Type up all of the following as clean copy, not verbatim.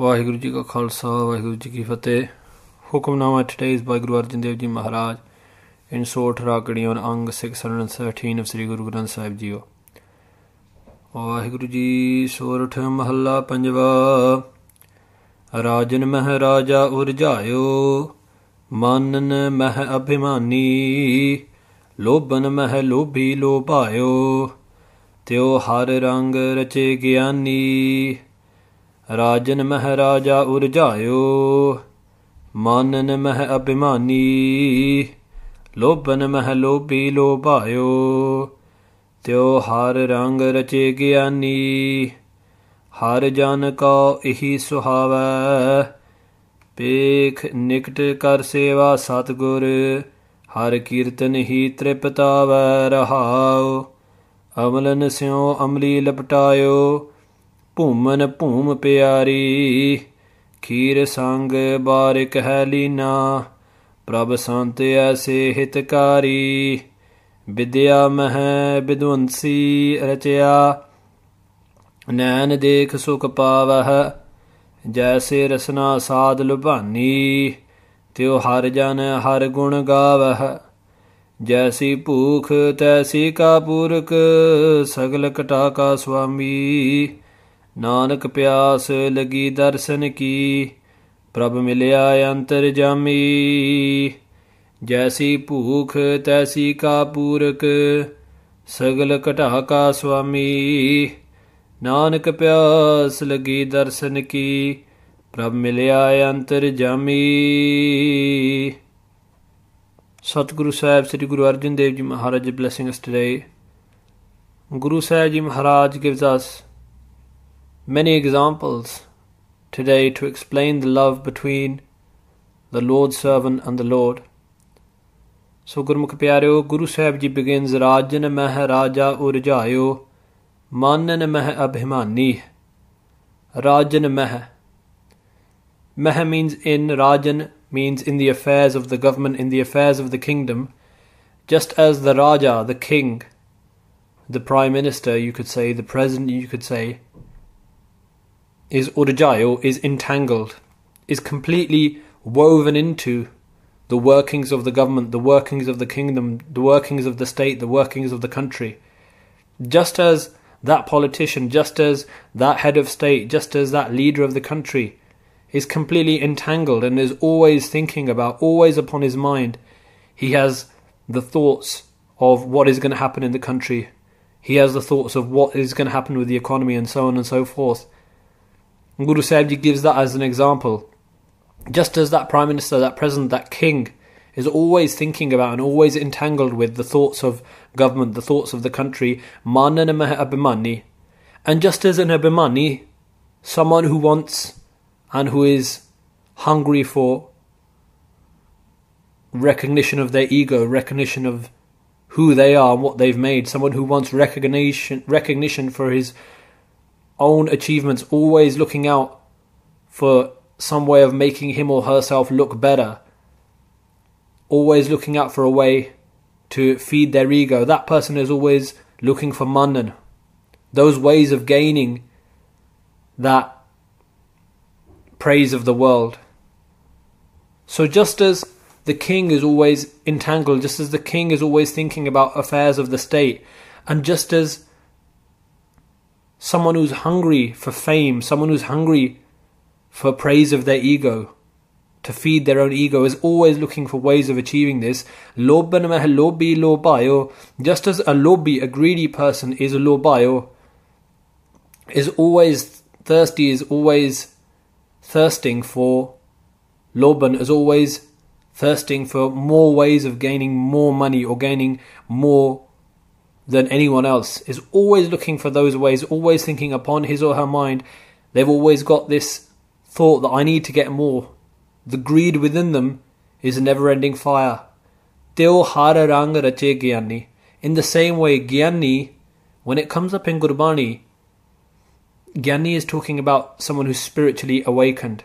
ਵਾਹਿਗੁਰੂ ਜੀ ਕਾ ਖਾਲਸਾ ਵਾਹਿਗੁਰੂ ਜੀ ਕੀ ਫਤਿਹ। Hukamnama today is by Guru Arjan Dev Ji Maharaj in Sorat'h Rakadi on Ang 613 of Sri Guru Granth Sahib Ji. Waheguru ji. ਸੋਰਠ ਮਹੱਲਾ ਪੰਜਵਾ। ਰਾਜਨ ਮਹਿ ਰਾਜਾ ਉਰਝਾਇਓ, ਮਾਨਨ ਮਹਿ ਅਭਿਮਾਨੀ, ਲੋਭਨ ਮਹਿ ਲੋਭੀ ਲੋਭਾਇਓ, ਤਿਉ ਹਰ ਰੰਗ ਰਚੇ ਗਿਆਨੀ। ਰਾਜਨ ਮਹਿ ਰਾਜਾ ਉਰਝਾਇਓ, ਮਾਨਨ ਮਹਿ ਅਭਿਮਾਨੀ, ਲੋਭਨ ਮਹਿ ਲੋਭੀ ਲੋਭਾਇਓ, ਤਿਉ ਹਰ ਰੰਗ ਰਚੇ ਗਿਆਨੀ। ਹਰ ਜਨ ਕਉ ਇਹੀ ਸੁਹਾਵੈ, ਪੇਖ ਨਿਕਟ ਕਰ ਸੇਵਾ ਸਤਿਗੁਰ, ਹਰ ਕੀਰਤਨ ਹੀ ਤ੍ਰਿਪਤਾਵੈ ਰਹਾਉ। ਅਮਲਨ ਸਿਉ ਅਮਲੀ ਲਪਟਾਇਓ, ਭੂਮਨ ਭੂਮ ਪਿਆਰੀ, ਖੀਰ ਸੰਗ ਬਾਰਿਕ ਹੈ ਲੀਨਾ, ਪ੍ਰਭ ਸੰਤ ਐਸੇ ਹਿਤਕਾਰੀ। ਵਿਦਿਆ ਮਹਿ ਵਿਦਵੰਸੀ ਰਚਿਆ, ਨੈਣ ਦੇਖ ਸੁਖ ਪਾਵਹਿ, ਜੈਸੇ ਰਸਨਾ ਸਾਧ ਲੁਭਾਨੀ, ਤਿਉ ਹਰ ਜਨ ਹਰ ਗੁਣ ਗਾਵਹਿ। ਜੈਸੀ ਭੂਖ ਤੈਸੀ ਕਾ ਪੂਰਕ, ਸਗਲ ਕਟਾ ਕਾ ਸੁਆਮੀ। ਨਾਨਕ ਪਿਆਸ ਲਗੀ ਦਰਸ਼ਨ ਕੀ, ਪ੍ਰਭ ਮਿਲਿਆ ਅੰਤਰ ਜਾਮੀ। ਜੈਸੀ ਭੂਖ ਤੈਸੀ ਕਾ ਪੂਰਕ, ਸਗਲ ਘਟਾ ਕਾ ਸੁਆਮੀ। ਨਾਨਕ ਪਿਆਸ ਲਗੀ ਦਰਸ਼ਨ ਕੀ, ਪ੍ਰਭ ਮਿਲਿਆ ਅੰਤਰ ਜਾਮੀ। Satguru Sahib Sri Guru Arjan Dev Ji Maharaj is blessing us today. Guru Sahib Ji Maharaj gives us many examples today to explain the love between the Lord's servant and the Lord. So Gurmukh Pyareo, Guru Sahib Ji begins, Rajan meh raja urjayo, manan meh abhimani. Rajan meh. Meh means in, Rajan means in the affairs of the government, in the affairs of the kingdom. Just as the Raja, the king, the prime minister, you could say, the president, you could say, is urjayo, is entangled, is completely woven into the workings of the government, the workings of the kingdom, the workings of the state, the workings of the country. Just as that politician, just as that head of state, just as that leader of the country is completely entangled and is always thinking about, always upon his mind, he has the thoughts of what is going to happen in the country. He has the thoughts of what is going to happen with the economy and so on and so forth. Guru Sahib Ji gives that as an example. Just as that prime minister, that president, that king is always thinking about and always entangled with the thoughts of government, the thoughts of the country, manana meh abhimani. And just as an abhimani, someone who wants and who is hungry for recognition of their ego, recognition of who they are and what they've made, someone who wants recognition for his own achievements, always looking out for some way of making him or herself look better, always looking out for a way to feed their ego. That person is always looking for manan, those ways of gaining that praise of the world. So just as the king is always entangled, just as the king is always thinking about affairs of the state, and just as someone who's hungry for fame, someone who's hungry for praise of their ego, to feed their own ego, is always looking for ways of achieving this. Lobhan meh lobhi lobhayo. Just as a lobhi, a greedy person, is a lobhayo, is always thirsty, is always thirsting for, lobhan is always thirsting for more ways of gaining more money or gaining more than anyone else, is always looking for those ways, always thinking upon his or her mind. They've always got this thought that I need to get more. The greed within them is a never-ending fire. Teo har rang rache gyani. In the same way, gyani, when it comes up in Gurbani, gyani is talking about someone who's spiritually awakened.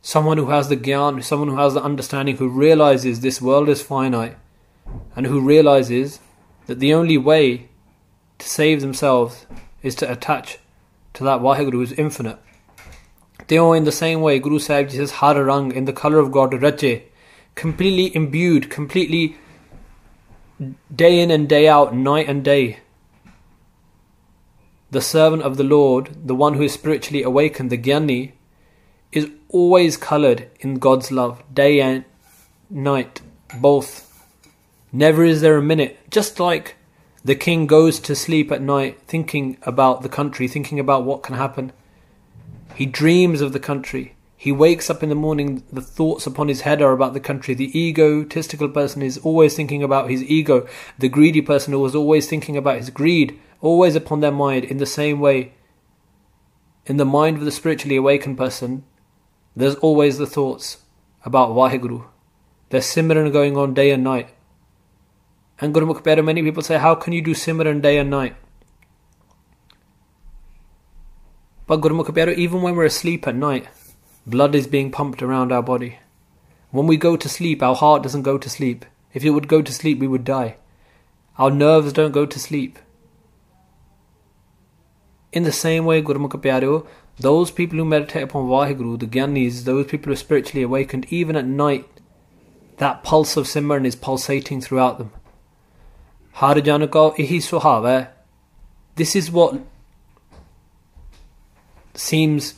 Someone who has the gyan, someone who has the understanding, who realizes this world is finite, and who realizes that the only way to save themselves is to attach to that Vaheguru who is infinite, Teo in the same way, Guru Sahib Ji says, Har Rang, in the colour of God, Rache, completely imbued, completely day in and day out, night and day. The servant of the Lord, the one who is spiritually awakened, the Gyani, is always coloured in God's love, day and night, both. Never is there a minute, just like the king goes to sleep at night thinking about the country, thinking about what can happen. He dreams of the country. He wakes up in the morning, the thoughts upon his head are about the country. The egotistical person is always thinking about his ego. The greedy person is always thinking about his greed, always upon their mind. In the same way, in the mind of the spiritually awakened person, there's always the thoughts about Vaheguru. There's Simran going on day and night. And Gurmukh Pyare, many people say, how can you do Simran day and night? But Gurmukh Pyare, even when we're asleep at night, blood is being pumped around our body. When we go to sleep, our heart doesn't go to sleep. If it would go to sleep, we would die. Our nerves don't go to sleep. In the same way, Gurmukh Pyare, those people who meditate upon Vaheguru, the Gyanis, those people who are spiritually awakened, even at night, that pulse of Simran is pulsating throughout them. Har jan ko ihi suhava. This is what seems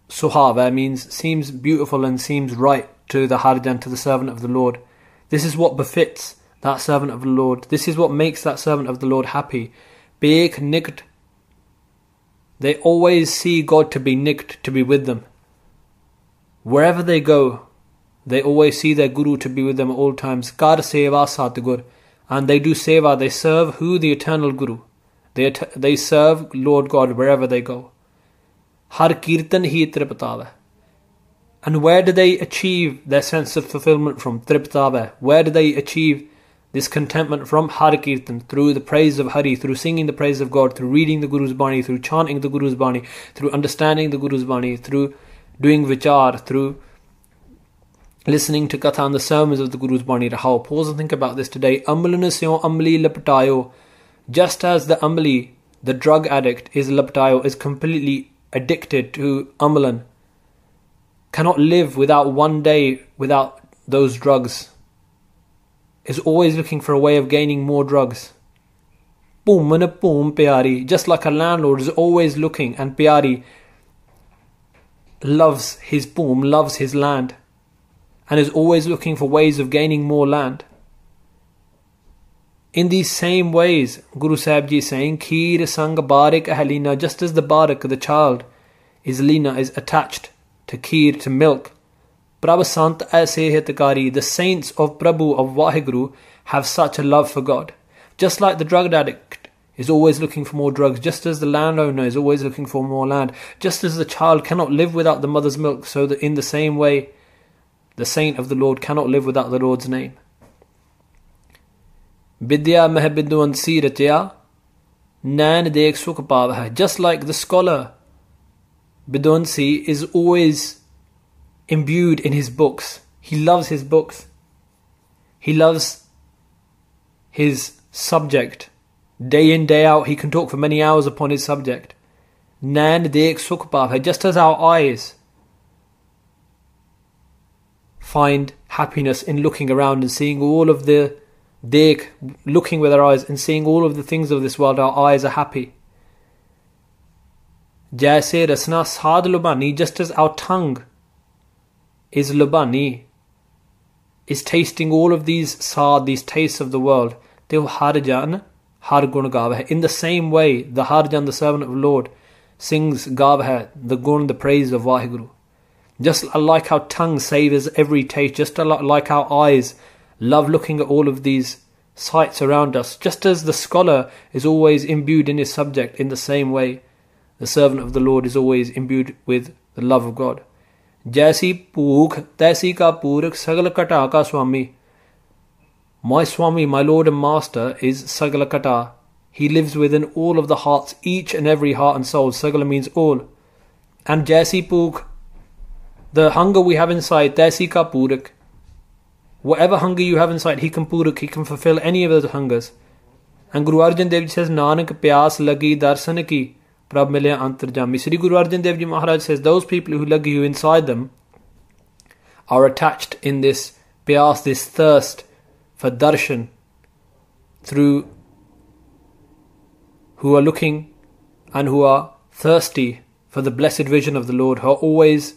suhava, means seems beautiful and seems right to the Harjan, to the servant of the Lord. This is what befits that servant of the Lord. This is what makes that servant of the Lord happy. Bek nikt. They always see God to be nikt, to be with them. Wherever they go, they always see their Guru to be with them at all times. Kar seva satgur. And they do seva, they serve who? The eternal Guru. They serve Lord God wherever they go. Har Kirtan hi tripatava. And where do they achieve their sense of fulfillment from? Tripatava. Where do they achieve this contentment from? Har Kirtan. Through the praise of Hari, through singing the praise of God, through reading the Guru's Bani, through chanting the Guru's Bani, through understanding the Guru's Bani, through doing vichar, through listening to Katha and the sermons of the Guru's Bani Rahao. Pause and think about this today. Amlanasyo amli laptayo. Just as the amli, the drug addict, is laptayo, is completely addicted to amalan, cannot live without one day without those drugs, is always looking for a way of gaining more drugs. Boom mana boom pyari. Just like a landlord is always looking, and pyari loves his boom, loves his land, and is always looking for ways of gaining more land. In these same ways, Guru Sahib Ji is saying, Kheer sang barik ahalina, just as the barik, the child, is lina, is attached to kheer, to milk. Prabh Sant aise hitakari, the saints of Prabhu, of Vaheguru, have such a love for God. Just like the drug addict is always looking for more drugs, just as the landowner is always looking for more land, just as the child cannot live without the mother's milk, so that in the same way, the saint of the Lord cannot live without the Lord's name. Vidya meh bidwansi rachya, nan dekh sukh pav. Just like the scholar, Bidwansi is always imbued in his books. He loves his books. He loves his subject. Day in, day out, he can talk for many hours upon his subject. Nan dekh sukh pav. Just as our eyes find happiness in looking around and seeing all of the dekh, looking with our eyes and seeing all of the things of this world, our eyes are happy. Jaise rasna saad lubani, just as our tongue is lubani, is tasting all of these saad, these tastes of the world. Teo harjan har gun gav hai. In the same way, the harjan, the servant of the Lord, sings gav hai, the gun, the praise of Vaheguru. Just like our tongue savours every taste, just like our eyes love looking at all of these sights around us, just as the scholar is always imbued in his subject, in the same way, the servant of the Lord is always imbued with the love of God. Jaisi Pukh, Taisi ka Purak, Sagala Kata ka Swami. My Swami, my Lord and Master, is Sagala Kata. He lives within all of the hearts, each and every heart and soul. Sagala means all. And Jaisi Pukh, the hunger we have inside, Taisi ka Purak. Whatever hunger you have inside, he can purak, he can fulfill any of those hungers. And Guru Arjan Dev Ji says, Nanak pyas lagi darshan ki, Prabh milya antarjami. Sri Guru Arjan Dev Ji Maharaj says those people who lagi who inside them are attached in this pyas, this thirst for darshan, through who are looking and who are thirsty for the blessed vision of the Lord, who are always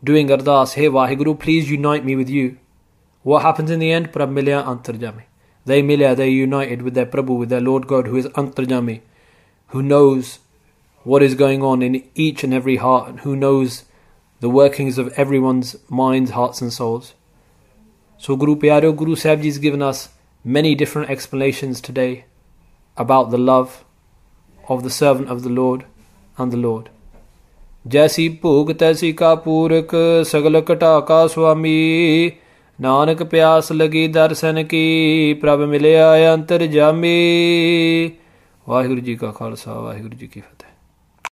doing ardas, hey Vaheguru, please unite me with you. What happens in the end? Prabh milya antarjami. They united with their Prabhu, with their Lord God, who is antarjami, who knows what is going on in each and every heart, and who knows the workings of everyone's minds, hearts and souls. So Guru Pyaro, Guru Sahib Ji has given us many different explanations today about the love of the servant of the Lord and the Lord. Jaisi bhog taisi ka purak sagal kata ka swami, Nanak pyas lagi darshan ki, Prabh milya antarjami. Vaheguru Ji ka Khalsa, Vaheguru Ji ki Fateh.